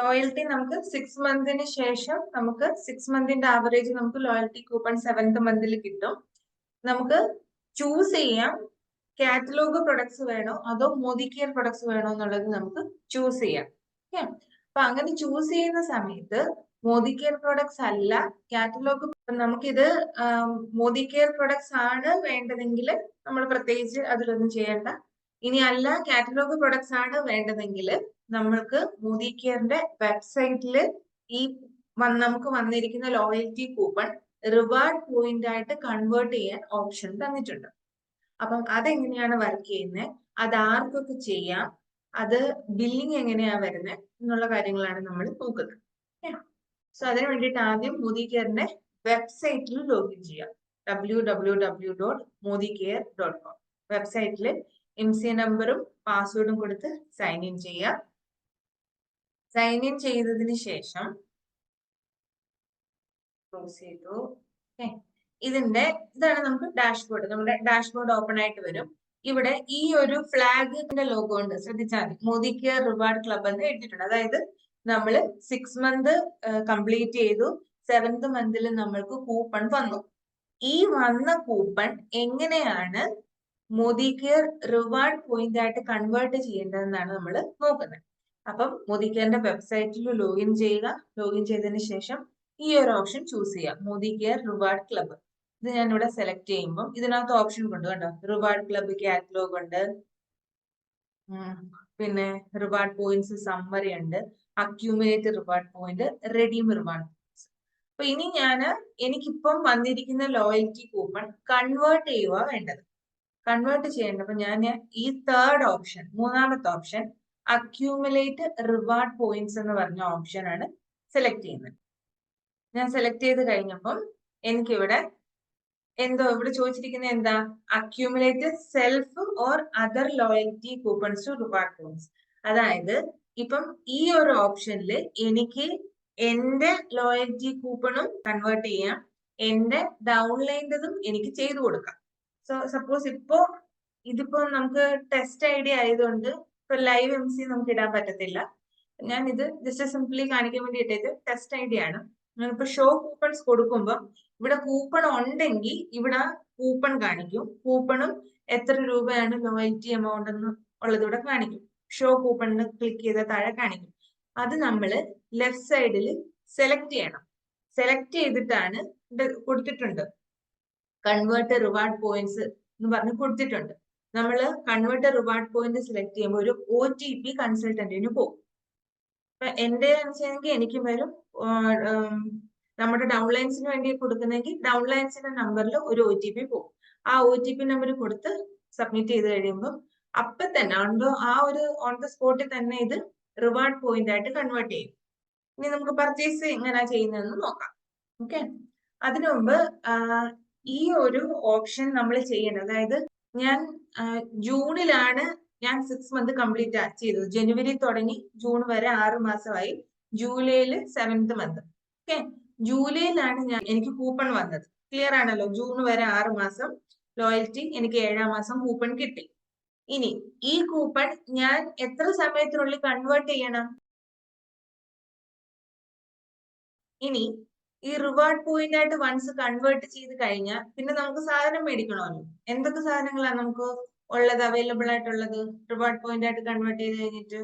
Loyalty നമുക്ക് 6 മന്തിന് ശേഷം നമുക്ക് 6 മന്തിന്റെ ആവറേജ് നമുക്ക് ലോയൽറ്റി കൂപ്പൺ 7th മന്തിൽ കിട്ടും. നമുക്ക് ചൂസ് ചെയ്യാം കാറ്റലോഗ് പ്രൊഡക്ട്സ് വേണോ അതോ മോദി കെയർ പ്രൊഡക്ട്സ് വേണോ എന്നുള്ളത് നമുക്ക് ചൂസ് ചെയ്യാം. ഓക്കെ, അപ്പൊ അങ്ങനെ ചൂസ് ചെയ്യുന്ന സമയത്ത് മോദി കെയർ പ്രൊഡക്ട്സ് അല്ല കാറ്റലോഗ്, നമുക്കിത് മോദി കെയർ പ്രൊഡക്ട്സ് ആണ് വേണ്ടതെങ്കിൽ നമ്മൾ പ്രത്യേകിച്ച് അതിലൊന്നും ചെയ്യേണ്ട. ഇനി അല്ല കാറ്റലോഗ് പ്രൊഡക്ട്സ് ആണ് വേണ്ടതെങ്കിൽ നമ്മൾക്ക് മോദി കെയറിന്റെ വെബ്സൈറ്റിൽ ഈ നമുക്ക് വന്നിരിക്കുന്ന ലോയൽറ്റി കൂപ്പൺ റിവാർഡ് പോയിന്റ് ആയിട്ട് കൺവേർട്ട് ചെയ്യാൻ ഓപ്ഷൻ തന്നിട്ടുണ്ട്. അപ്പം അതെങ്ങനെയാണ് വർക്ക് ചെയ്യുന്നത്, അത് ആർക്കൊക്കെ ചെയ്യാം, അത് ബില്ലിംഗ് എങ്ങനെയാ വരുന്നത് എന്നുള്ള കാര്യങ്ങളാണ് നമ്മൾ നോക്കുന്നത്. സോ അതിന് വേണ്ടിയിട്ട് ആദ്യം മോദി കെയറിന്റെ വെബ്സൈറ്റിൽ ലോഗിൻ ചെയ്യാം. www.modicare.com വെബ്സൈറ്റിൽ MCA നമ്പറും പാസ്വേഡും കൊടുത്ത് സൈൻ ഇൻ ചെയ്യാം. സൈൻ ഇൻ ചെയ്തതിന് ശേഷം ക്ലോസ് ചെയ്തു. ഇതാണ് നമുക്ക് ഡാഷ്ബോർഡ്. നമ്മുടെ ഡാഷ്ബോർഡ് ഓപ്പൺ ആയിട്ട് വരും. ഇവിടെ ഈ ഒരു ഫ്ലാഗിന്റെ ലോഗോ ഉണ്ട്, ശ്രദ്ധിച്ചാൽ മതി. മോദി കെയർ റിവാർഡ് ക്ലബ് എന്ന് എഴുതിയിട്ടുണ്ട്. അതായത് നമ്മൾ 6 മന്ത് കംപ്ലീറ്റ് ചെയ്തു, 7th മന്തിൽ നമ്മൾക്ക് കൂപ്പൺ വന്നു. ഈ വന്ന കൂപ്പൺ എങ്ങനെയാണ് മോദി കെയർ റിവാർഡ് പോയിന്റ് ആയിട്ട് കൺവേർട്ട് ചെയ്യേണ്ടതെന്നാണ് നമ്മൾ നോക്കുന്നത്. അപ്പം മോദി കെയറിന്റെ വെബ്സൈറ്റിൽ ലോഗിൻ ചെയ്യുക. ലോഗിൻ ചെയ്തതിന് ശേഷം ഈ ഒരു ഓപ്ഷൻ ചൂസ് ചെയ്യാം, മോദി കെയർ റിവാർഡ് ക്ലബ്ബ്. ഇത് ഞാൻ ഇവിടെ സെലക്ട് ചെയ്യുമ്പോൾ ഇതിനകത്ത് ഓപ്ഷൻ കൊണ്ട് കണ്ടോ, റിവാർഡ് ക്ലബ്ബ് കാറ്റലോഗ് ഉണ്ട്, പിന്നെ റിവാർഡ് പോയിന്റ്സ് സമ്മറി ഉണ്ട്, accumulate reward point, redeem reward points. അപ്പൊ ഇനി എനിക്കിപ്പം വന്നിരിക്കുന്ന ലോയൽറ്റി കൂപ്പൺ കൺവേർട്ട് ചെയ്യുക വേണ്ടത്. കൺവേർട്ട് ചെയ്യേണ്ടത് അപ്പൊ ഞാൻ ഈ തേർഡ് ഓപ്ഷൻ, മൂന്നാമത്തെ ഓപ്ഷൻ അക്യൂമുലേറ്റ് റിവാർഡ് പോയിന്റ്സ് എന്ന് പറഞ്ഞ ഓപ്ഷൻ ആണ് സെലക്ട് ചെയ്യുന്നത്. ഞാൻ സെലക്ട് ചെയ്ത് കഴിഞ്ഞപ്പം എനിക്കിവിടെ ഇവിടെ ചോദിച്ചിരിക്കുന്നത് എന്താ, accumulate self or other loyalty coupons to reward points. അതായത് ഇപ്പം ഈ ഒരു ഓപ്ഷനിൽ എനിക്ക് എന്റെ ലോയൽറ്റി കൂപ്പണും കൺവേർട്ട് ചെയ്യാം, എന്റെ ഡൗൺലൈൻ്റെതും എനിക്ക് ചെയ്തു കൊടുക്കാം. സോ സപ്പോസ് ഇതിപ്പോ നമുക്ക് ടെസ്റ്റ് ഐ ഡി ആയതുകൊണ്ട് ഇപ്പൊ ലൈവ് MC നമുക്ക് ഇടാൻ പറ്റത്തില്ല. ഞാൻ ഇത് ജസ്റ്റ് സിംപ്ലി കാണിക്കാൻ വേണ്ടി ഇട്ടത് ടെസ്റ്റ് ഐ ഡി ആണ്. ഞാനിപ്പോ ഷോ കൂപ്പൺസ് കൊടുക്കുമ്പോൾ ഇവിടെ കൂപ്പൺ ഉണ്ടെങ്കിൽ ഇവിടെ കൂപ്പൺ കാണിക്കും, കൂപ്പണും എത്ര രൂപയാണ് ലോയൽറ്റി എമൗണ്ട് എന്ന് ഉള്ളത് ഇവിടെ കാണിക്കും. ഷോ കൂപ്പണിന് ക്ലിക്ക് ചെയ്ത താഴെ കാണിക്കും. അത് നമ്മൾ ലെഫ്റ്റ് സൈഡിൽ സെലക്ട് ചെയ്യണം. സെലക്ട് ചെയ്തിട്ടാണ് കൊടുത്തിട്ടുണ്ട് കൺവേർട്ട് റിവാർഡ് പോയിന്റ്സ് എന്ന് പറഞ്ഞ് കൊടുത്തിട്ടുണ്ട്. നമ്മൾ കൺവേർട്ട് റിവാർഡ് പോയിന്റ് സെലക്ട് ചെയ്യുമ്പോൾ ഒരു OTP കൺസൾട്ടന്റിന് പോകും. അപ്പൊ എന്റെ അനുസരിച്ച് എനിക്ക് വരും, നമ്മുടെ ഡൗൺലൈൻസിന് വേണ്ടി കൊടുക്കുന്നെങ്കിൽ ഡൗൺലൈൻസിന്റെ നമ്പറിൽ ഒരു OTP പോകും. ആ OTP നമ്പർ കൊടുത്ത് സബ്മിറ്റ് ചെയ്ത് കഴിയുമ്പോൾ അപ്പൊ തന്നെ ഓൺ ദ സ്പോട്ടിൽ തന്നെ ഇത് റിവാർഡ് പോയിന്റ് ആയിട്ട് കൺവേർട്ട് ചെയ്യും. ഇനി നമുക്ക് പർച്ചേസ് എങ്ങനെയാ ചെയ്യുന്നതെന്ന് നോക്കാം. ഓക്കെ, അതിനു മുമ്പ് ഈ ഒരു ഓപ്ഷൻ നമ്മൾ ചെയ്യേണ്ടത്, അതായത് ഞാൻ ജൂണിലാണ് ഞാൻ 6 മന്ത് കംപ്ലീറ്റ് ചെയ്തത്. ജനുവരി തുടങ്ങി ജൂൺ വരെ 6 മാസമായി. ജൂലൈയിൽ 7th മന്ത്. ഓക്കെ, ജൂലൈയിലാണ് എനിക്ക് കൂപ്പൺ വന്നത്. ക്ലിയർ ആണല്ലോ, ജൂൺ വരെ 6 മാസം ലോയൽറ്റി, എനിക്ക് 7ാം മാസം കൂപ്പൺ കിട്ടി. ഇനി ഈ കൂപ്പൺ ഞാൻ എത്ര സമയത്തിനുള്ളിൽ കൺവേർട്ട് ചെയ്യണം? ഇനി ഈ റിവാർഡ് പോയിന്റ് ആയിട്ട് വൺസ് കൺവേർട്ട് ചെയ്ത് കഴിഞ്ഞാൽ പിന്നെ നമുക്ക് സാധനം മേടിക്കണമല്ലോ. എന്തൊക്കെ സാധനങ്ങളാണ് നമുക്ക് ഉള്ളത്, അവൈലബിൾ ആയിട്ടുള്ളത് റിവാർഡ് പോയിന്റ് ആയിട്ട് കൺവേർട്ട് ചെയ്ത് കഴിഞ്ഞിട്ട്?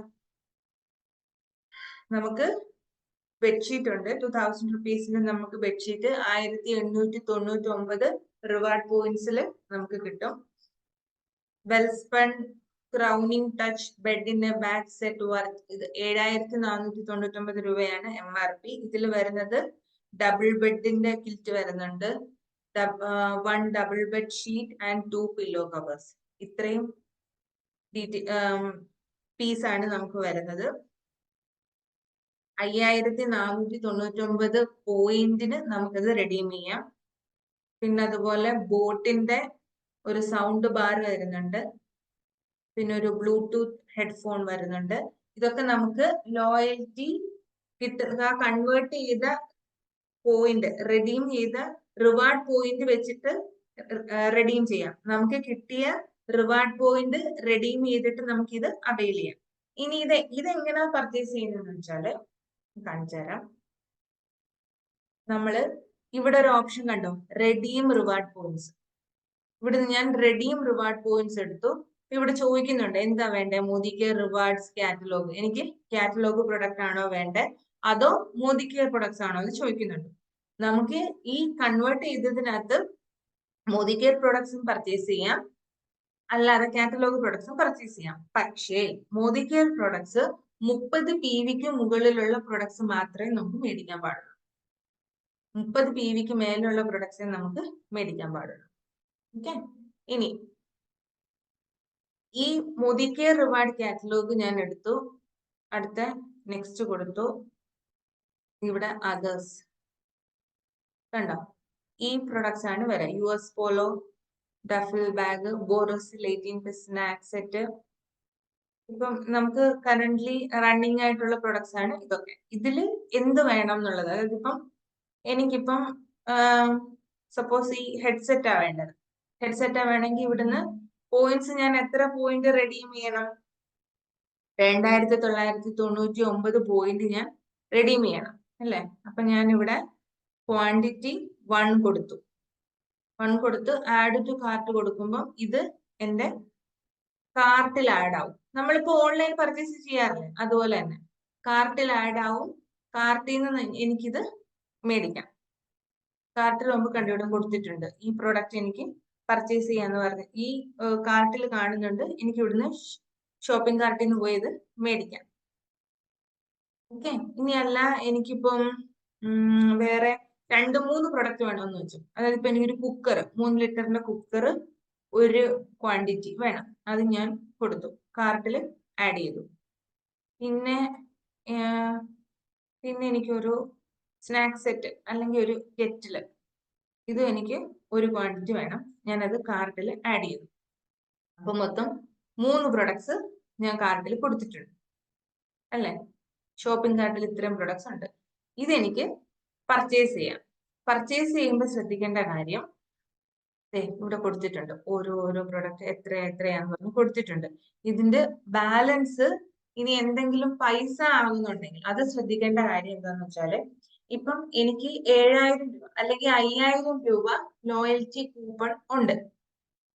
നമുക്ക് ബെഡ്ഷീറ്റ് ഉണ്ട്. 2000 റുപ്പീസിന് നമുക്ക് ബെഡ്ഷീറ്റ് 1899 റിവാർഡ് പോയിന്റ്സിൽ നമുക്ക് കിട്ടും. വെൽസ്പൺ ക്രൗണിംഗ് ടച്ച് ബെഡിന്റെ ബാക്ക് സെറ്റ് വർക്ക്, ഇത് 7499 രൂപയാണ് MRP. ഇതിൽ വരുന്നത് ഡബിൾ ബെഡിന്റെ കിറ്റ് വരുന്നുണ്ട്, 1 double bed sheet and 2 pillow covers. ഇത്രയും പീസാണ് നമുക്ക് വരുന്നത്. 5499 പോയിന്റിന് നമുക്കിത് റെഡീം ചെയ്യാം. പിന്നെ അതുപോലെ ബോട്ടിന്റെ ഒരു സൗണ്ട് ബാർ വരുന്നുണ്ട്, പിന്നെ ഒരു ബ്ലൂടൂത്ത് ഹെഡ്ഫോൺ വരുന്നുണ്ട്. ഇതൊക്കെ നമുക്ക് ലോയൽറ്റി കൺവേർട്ട് ചെയ്ത പോയിന്റ്, റെഡീം ചെയ്ത റിവാർഡ് പോയിന്റ് വെച്ചിട്ട് റെഡീം ചെയ്യാം. നമുക്ക് കിട്ടിയ റിവാർഡ് പോയിന്റ് റെഡീം ചെയ്തിട്ട് നമുക്ക് ഇത് അവൈൽ ചെയ്യാം. ഇനി ഇതെങ്ങനെയാ പർച്ചേസ് ചെയ്യുന്നതെന്ന് വെച്ചാല്, കാണിച്ചു തരാം. നമ്മള് ഇവിടെ ഒരു ഓപ്ഷൻ കണ്ടോ, റെഡീം റിവാർഡ് പോയിന്റ്സ്. ഇവിടെ ഞാൻ റെഡീം റിവാർഡ് പോയിന്റ്സ് എടുത്തു. ഇവിടെ ചോദിക്കുന്നുണ്ട് എന്താ വേണ്ടേ, മോദി കെയർ റിവാർഡ്സ് കാറ്റലോഗ്. എനിക്ക് കാറ്റലോഗ് പ്രൊഡക്റ്റ് ആണോ വേണ്ടേ അതോ മോദി കെയർ പ്രൊഡക്ട്സ് ആണോ എന്ന് ചോദിക്കുന്നുണ്ട്. നമുക്ക് ഈ കൺവേർട്ട് ചെയ്തതിനകത്ത് മോദി കെയർ പ്രൊഡക്ട്സും പർച്ചേസ് ചെയ്യാം, അല്ലാതെ കാറ്റലോഗ് പ്രൊഡക്ട്സും പർച്ചേസ് ചെയ്യാം. പക്ഷേ മോദി കെയർ പ്രൊഡക്ട്സ് 30 PVക്ക് മുകളിലുള്ള പ്രൊഡക്ട്സ് മാത്രമേ നമുക്ക് മേടിക്കാൻ പാടുള്ളൂ. 30 PVക്ക് മേലുള്ള പ്രൊഡക്ട്സേ നമുക്ക് മേടിക്കാൻ പാടുള്ളൂ. ഓക്കെ, ഇനി ഈ മോദി കെയർ റിവാർഡ് കാറ്റലോഗ് ഞാൻ എടുത്തു. അടുത്ത നെക്സ്റ്റ് കൊടുത്തു. ഇവിടെ അതേഴ്സ് കണ്ടോ, ഈ പ്രൊഡക്ട്സ് ആണ് വരാം. US Polo, duffel bag, Borosil snack set. ഇപ്പം നമുക്ക് കറന്റ്ലി റണ്ണിങ് ആയിട്ടുള്ള പ്രൊഡക്ട്സ് ആണ് ഇതൊക്കെ. ഇതിൽ എന്ത് വേണം എന്നുള്ളത്, അതായത് ഇപ്പം എനിക്കിപ്പം സപ്പോസ് ഈ ഹെഡ്സെറ്റാ വേണ്ടത്. ഹെഡ്സെറ്റാ വേണമെങ്കിൽ ഇവിടുന്ന് പോയിന്റ്സ് ഞാൻ എത്ര പോയിന്റ് റെഡീം ചെയ്യണം? 2999 പോയിന്റ് ഞാൻ റെഡീം ചെയ്യണം അല്ലേ? അപ്പൊ ഞാൻ ഇവിടെ ക്വാണ്ടിറ്റി 1 കൊടുത്തു. 1 കൊടുത്ത് ആഡ് ടു കാർട്ട് കൊടുക്കുമ്പോൾ ഇത് എന്റെ കാർട്ടിൽ ആഡ് ആവും. നമ്മളിപ്പോ ഓൺലൈൻ പർച്ചേസ് ചെയ്യാറില്ലേ, അതുപോലെ തന്നെ കാർട്ടിൽ ആഡ് ആവും. കാർട്ടിൽ നിന്ന് എനിക്കിത് മേടിക്കാം. കാർട്ടിൽ മുമ്പ് കണ്ടുപിടും കൊടുത്തിട്ടുണ്ട്, ഈ പ്രോഡക്റ്റ് എനിക്ക് പർച്ചേസ് ചെയ്യാന്ന് പറഞ്ഞ് ഈ കാർട്ടിൽ കാണുന്നുണ്ട്. എനിക്ക് ഇവിടുന്ന് ഷോപ്പിംഗ് കാർട്ടിൽ നിന്ന് പോയി ഇത് മേടിക്കാം. ഓക്കെ, ഇനി അല്ല എനിക്കിപ്പം വേറെ 2-3 പ്രൊഡക്റ്റ് വേണമെന്ന് വെച്ചു. അതായത് ഇപ്പൊ എനിക്കൊരു കുക്കർ, 3 ലിറ്ററിന്റെ കുക്കർ ഒരു ക്വാണ്ടിറ്റി വേണം. അത് ഞാൻ കൊടുത്തു, കാർട്ടിൽ ആഡ് ചെയ്തു. പിന്നെ എനിക്കൊരു സ്നാക്ക് സെറ്റ് അല്ലെങ്കിൽ ഒരു കെറ്റില്, ഇതും എനിക്ക് ഒരു ക്വാണ്ടിറ്റി വേണം. ഞാനത് കാർട്ടിൽ ആഡ് ചെയ്തു. അപ്പൊ മൊത്തം 3 പ്രൊഡക്ട്സ് ഞാൻ കാർട്ടിൽ കൊടുത്തിട്ടുണ്ട് അല്ലേ? ഷോപ്പിംഗ് കാർട്ടിൽ ഇത്രയും പ്രൊഡക്ട്സ് ഉണ്ട്. ഇതെനിക്ക് പർച്ചേസ് ചെയ്യാം. പർച്ചേസ് ചെയ്യുമ്പോൾ ശ്രദ്ധിക്കേണ്ട കാര്യം, ഇവിടെ കൊടുത്തിട്ടുണ്ട് ഓരോ പ്രൊഡക്റ്റ് എത്രയാന്ന് പറഞ്ഞ് കൊടുത്തിട്ടുണ്ട്. ഇതിന്റെ ബാലൻസ് ഇനി എന്തെങ്കിലും പൈസ ആകുന്നുണ്ടെങ്കിൽ അത് ശ്രദ്ധിക്കേണ്ട കാര്യം എന്താന്ന് വെച്ചാല്, ഇപ്പം എനിക്ക് 7000 രൂപ അല്ലെങ്കിൽ 5000 രൂപ ലോയൽറ്റി കൂപ്പൺ ഉണ്ട്.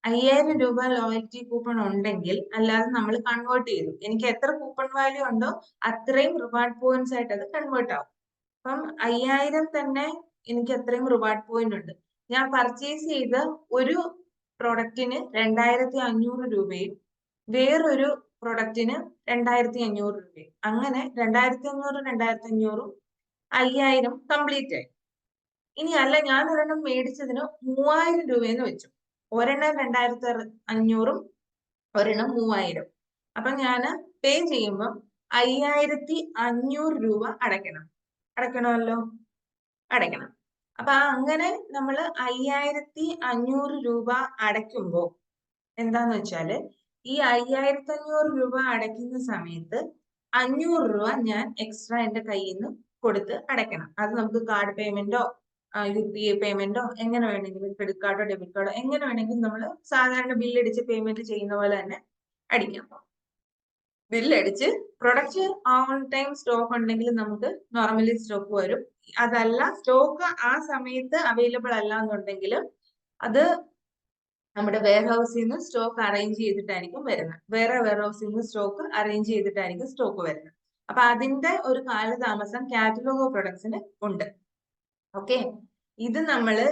5000 രൂപ ലോയൽറ്റി കൂപ്പൺ ഉണ്ടെങ്കിൽ, അല്ലാതെ നമ്മൾ കൺവേർട്ട് ചെയ്തു, എനിക്ക് എത്ര കൂപ്പൺ വാല്യൂ ഉണ്ടോ അത്രയും റിവാർഡ് പോയിന്റ്സ് ആയിട്ട് അത് കൺവേർട്ട് ആവും. അപ്പം 5000 തന്നെ എനിക്ക് അത്രയും റിവാർഡ് പോയിന്റ് ഉണ്ട്. ഞാൻ പർച്ചേസ് ചെയ്ത ഒരു പ്രൊഡക്റ്റിന് 2500 രൂപയും വേറൊരു പ്രൊഡക്റ്റിന് 2500 രൂപയും, അങ്ങനെ 2500 2500 5000 കംപ്ലീറ്റ് ആയി. ഇനി അല്ല, ഞാൻ ഒരെണ്ണം മേടിച്ചതിന് 3000 രൂപയെന്ന് വെച്ചു. ഒരെണ്ണം 2500 ഒരെണ്ണം 3000. അപ്പൊ ഞാൻ പേ ചെയ്യുമ്പോൾ 5500 രൂപ അടയ്ക്കണമല്ലോ, അടയ്ക്കണം. അപ്പൊ അങ്ങനെ നമ്മൾ 5500 രൂപ അടയ്ക്കുമ്പോൾ എന്താന്ന് വെച്ചാല്, ഈ 5500 രൂപ അടയ്ക്കുന്ന സമയത്ത് 500 രൂപ ഞാൻ എക്സ്ട്രാ എന്റെ കയ്യിൽ നിന്ന് കൊടുത്ത് അടയ്ക്കണം. അത് നമുക്ക് കാർഡ് പേയ്മെന്റോ UPI പേയ്മെന്റോ എങ്ങനെ വേണമെങ്കിലും, ക്രെഡിറ്റ് കാർഡോ ഡെബിറ്റ് കാർഡോ എങ്ങനെ വേണമെങ്കിലും നമ്മൾ സാധാരണ ബില്ലടിച്ച് പേയ്മെന്റ് ചെയ്യുന്ന പോലെ തന്നെ അടിക്കാം. ബില്ലടിച്ച് പ്രൊഡക്റ്റ് ഓൺ ടൈം സ്റ്റോക്ക് ഉണ്ടെങ്കിൽ നമുക്ക് നോർമലി സ്റ്റോക്ക് വരും. അതല്ല, സ്റ്റോക്ക് ആ സമയത്ത് അവൈലബിൾ അല്ല എന്നുണ്ടെങ്കിൽ അത് നമ്മുടെ വെയർ ഹൗസിൽ നിന്ന് സ്റ്റോക്ക് അറേഞ്ച് ചെയ്തിട്ടായിരിക്കും വരുന്നത്. വേറെ വെയർ ഹൗസിൽ നിന്ന് സ്റ്റോക്ക് അറേഞ്ച് ചെയ്തിട്ടായിരിക്കും സ്റ്റോക്ക് വരുന്നത്. അപ്പൊ അതിന്റെ ഒരു കാലതാമസം കാറ്റലോഗ് പ്രൊഡക്ട്സിന് ഉണ്ട്. ഓക്കെ, ഇത് നമ്മള്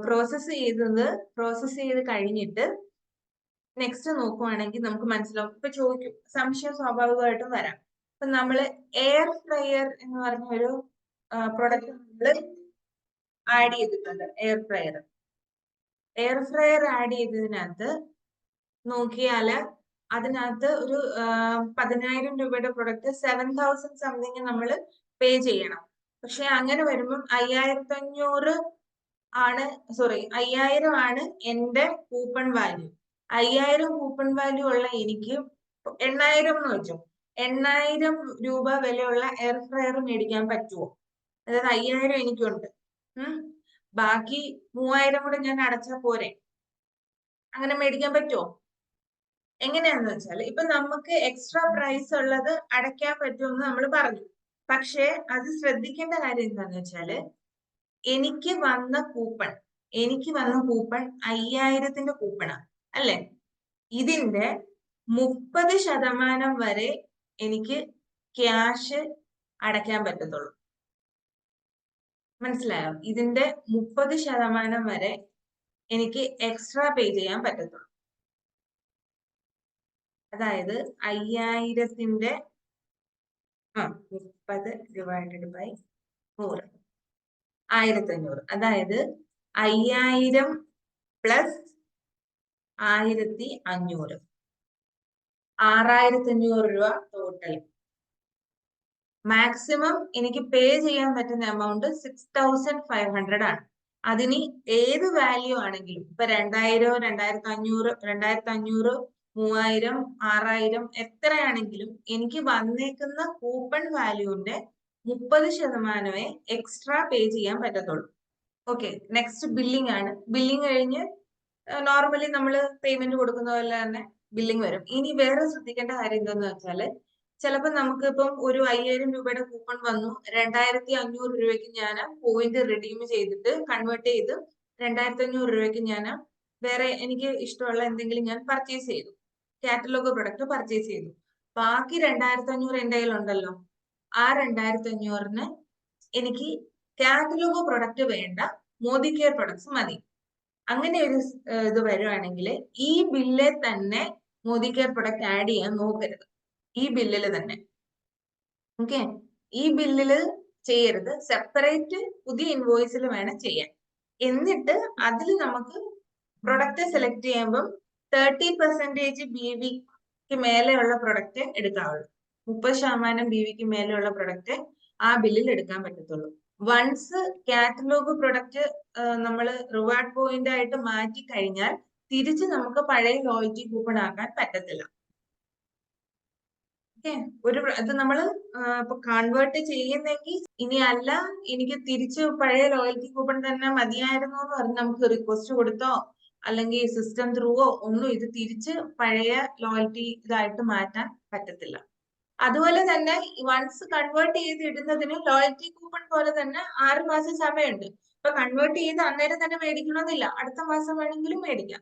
പ്രോസസ് ചെയ്ത് കഴിഞ്ഞിട്ട് നെക്സ്റ്റ് നോക്കുവാണെങ്കിൽ നമുക്ക് മനസ്സിലാവും. ഇപ്പൊ ചോദിക്കും, സംശയം സ്വാഭാവികമായിട്ടും വരാം. ഇപ്പൊ നമ്മള് എയർ ഫ്രയർ എന്ന് പറഞ്ഞ ഒരു പ്രൊഡക്റ്റ് നമ്മള് ആഡ് ചെയ്തിട്ടുണ്ട്. എയർ ഫ്രയർ ആഡ് ചെയ്തതിനകത്ത് നോക്കിയാല് അതിനകത്ത് ഒരു 10000 രൂപയുടെ പ്രൊഡക്റ്റ് 7000 സംതിങ് നമ്മൾ പേ ചെയ്യണം. പക്ഷെ അങ്ങനെ വരുമ്പം 5500 ആണ്, 5000 ആണ് എന്റെ കൂപ്പൺ വാല്യൂ. 5000 കൂപ്പൺ വാല്യൂ ഉള്ള എനിക്ക് 8000 എന്ന് വെച്ചോ, 8000 രൂപ വിലയുള്ള എയർ ഫ്രയർ മേടിക്കാൻ പറ്റുമോ? അതായത് 5000 എനിക്കുണ്ട്, ബാക്കി 3000 കൂടെ ഞാൻ അടച്ചാൽ പോരെ? അങ്ങനെ മേടിക്കാൻ പറ്റുമോ? എങ്ങനെയാന്ന് വെച്ചാൽ, ഇപ്പൊ നമുക്ക് എക്സ്ട്രാ പ്രൈസ് ഉള്ളത് അടയ്ക്കാൻ പറ്റുമെന്ന് നമ്മൾ പറഞ്ഞു. പക്ഷെ അത് ശ്രദ്ധിക്കേണ്ട കാര്യം എന്താന്ന് വെച്ചാല് എനിക്ക് വന്ന കൂപ്പൺ 5000ത്തിന്റെ കൂപ്പണാണ് അല്ലെ? ഇതിന്റെ 30% വരെ എനിക്ക് ക്യാഷ് അടയ്ക്കാൻ പറ്റത്തുള്ളൂ. മനസ്സിലായോ? ഇതിന്റെ 30% വരെ എനിക്ക് എക്സ്ട്രാ പേ ചെയ്യാൻ പറ്റത്തുള്ളൂ. അതായത് 5000ത്തിന്റെ 30 ഡിവൈഡഡ് ബൈ 100 1500. അതായത് 5000 പ്ലസ് 1500 6500 രൂപ ടോട്ടൽ. മാക്സിമം എനിക്ക് പേ ചെയ്യാൻ പറ്റുന്ന എമൗണ്ട് 6500 ആണ്. അതിന് ഏത് വാല്യൂ ആണെങ്കിലും ഇപ്പൊ 2000, 2500, 2500, 3000, 6000 എത്രയാണെങ്കിലും എനിക്ക് വന്നേക്കുന്ന കൂപ്പൺ വാല്യൂവിന്റെ 30% എക്സ്ട്രാ പേ ചെയ്യാൻ പറ്റത്തുള്ളൂ. ഓക്കെ, നെക്സ്റ്റ് ബില്ലിംഗ് ആണ്. ബില്ലിംഗ് കഴിഞ്ഞ് നോർമലി നമ്മൾ പേയ്മെന്റ് കൊടുക്കുന്ന പോലെ തന്നെ ബില്ലിംഗ് വരും. ഇനി വേറെ ശ്രദ്ധിക്കേണ്ട കാര്യം എന്താന്ന് വെച്ചാല് ചിലപ്പോൾ നമുക്ക് ഇപ്പം ഒരു 5000 രൂപയുടെ കൂപ്പൺ വന്നു, 2500 രൂപയ്ക്ക് ഞാൻ പോയിന്റ് റിഡീം ചെയ്തിട്ട് കൺവേർട്ട് ചെയ്ത് 2500 രൂപയ്ക്ക് ഞാൻ വേറെ എനിക്ക് ഇഷ്ടമുള്ള എന്തെങ്കിലും ഞാൻ പർച്ചേസ് ചെയ്തു, കാറ്റലോഗ് പ്രൊഡക്റ്റ് പർച്ചേസ് ചെയ്തു. ബാക്കി 2500 എന്റെ കയ്യിലുണ്ടല്ലോ, ആ 2500-ന് എനിക്ക് കാറ്റലോഗ് പ്രൊഡക്റ്റ് വേണ്ട, മോദി കെയർ പ്രൊഡക്ട്സ് മതി. അങ്ങനെ ഒരു ഇത് വരുവാണെങ്കിൽ ഈ ബില്ലിൽ തന്നെ മോദി കെയർ പ്രൊഡക്റ്റ് ആഡ് ചെയ്യാൻ നോക്കരുത്. ഈ ബില്ലില് തന്നെ. ഓക്കെ, ഈ ബില്ലില് ചെയ്യരുത്, സെപ്പറേറ്റ് പുതിയ ഇൻവോയ്സിൽ വേണം ചെയ്യാൻ. എന്നിട്ട് അതിൽ നമുക്ക് പ്രൊഡക്റ്റ് സെലക്ട് ചെയ്യുമ്പം 30% BVക്ക് മേലെയുള്ള പ്രൊഡക്റ്റ് എടുക്കാവുള്ളൂ. 30% BVക്ക് മേലെയുള്ള പ്രൊഡക്റ്റ് ആ ബില്ലിൽ എടുക്കാൻ പറ്റത്തുള്ളൂ. വൺസ് കാറ്റലോഗ് പ്രൊഡക്റ്റ് നമ്മൾ റിവാർഡ് പോയിന്റ് ആയിട്ട് മാറ്റി കഴിഞ്ഞാൽ തിരിച്ച് നമുക്ക് പഴയ ലോയൽറ്റി കൂപ്പൺ ആക്കാൻ പറ്റത്തില്ല. ഇത് നമ്മള് ഇപ്പൊ കൺവേർട്ട് ചെയ്യുന്നെങ്കിൽ ഇനി അല്ല എനിക്ക് തിരിച്ച് പഴയ ലോയൽറ്റി കൂപ്പൺ തന്നെ മതിയായിരുന്നു എന്ന് പറഞ്ഞ് നമുക്ക് റിക്വസ്റ്റ് കൊടുത്തോ അല്ലെങ്കിൽ സിസ്റ്റം ത്രൂവോ ഒന്നും ഇത് തിരിച്ച് പഴയ ലോയൽറ്റി ഇതായിട്ട് മാറ്റാൻ പറ്റത്തില്ല. അതുപോലെ തന്നെ വൺസ് കൺവേർട്ട് ചെയ്ത് ഇടുന്നതിന് ലോയൽറ്റി കൂപ്പൺ പോലെ തന്നെ 6 മാസം സമയമുണ്ട്. ഇപ്പൊ കൺവേർട്ട് ചെയ്ത് അന്നേരം തന്നെ മേടിക്കണമെന്നില്ല, അടുത്ത മാസം വേണമെങ്കിലും മേടിക്കാം.